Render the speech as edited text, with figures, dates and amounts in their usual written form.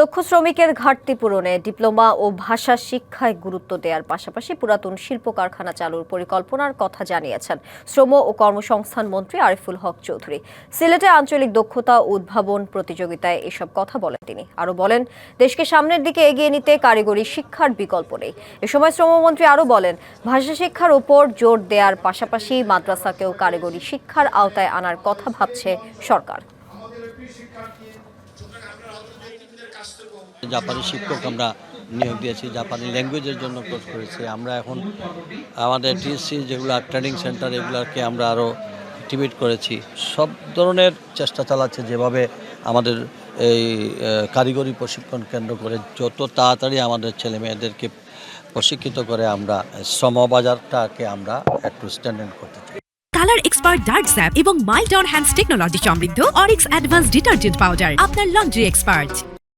দক্ষ শ্রমিকের ঘাটতি পূরণে ডিপ্লোমা ও ভাষা শিক্ষায় গুরুত্ব দেওয়ার পাশাপাশি পুরাতন শিল্প কারখানা চালুর পরিকল্পনার কথা জানিয়েছেন শ্রম ও কর্মসংস্থান মন্ত্রী আরিফুল হক চৌধুরী। সিলেটে আঞ্চলিক দক্ষতা উদ্ভাবন প্রতিযোগিতায় এসব কথা বলেন তিনি। আরও বলেন, দেশকে সামনের দিকে এগিয়ে নিতে কারিগরি শিক্ষার বিকল্প নেই। এ সময় শ্রমমন্ত্রী আরও বলেন, ভাষা শিক্ষার উপর জোর দেওয়ার পাশাপাশি মাদ্রাসাকেও কারিগরি শিক্ষার আওতায় আনার কথা ভাবছে সরকার। জাপানি শিক্ষক আমরা নিয়োগ দিয়েছি, জাপানি ল্যাঙ্গুয়েজের জন্য কোর্স করেছি। আমরা এখন আমাদের টিএসসি যেগুলো ট্রেনিং সেন্টার এগুলোকে আমরা আরও অ্যাক্টিভেট করেছি। সব ধরনের চেষ্টা চালাচ্ছে যেভাবে আমাদের এই কারিগরি প্রশিক্ষণ কেন্দ্র করে যত তাড়াতাড়ি আমাদের ছেলে মেয়েদেরকে প্রশিক্ষিত করে আমরা শ্রমবাজারটাকে আমরা একটু স্ট্যান্ডার্ড করতে চাই। কালার এক্সপার্ট ডার্ক স্যাপ এবং মাইল্ড অন হ্যান্ডস টেকনোলজি সমৃদ্ধ অরিক্স অ্যাডভান্স ডিটারজেন্ট পাউডার আপনার লন্ড্রি এক্সপার্ট।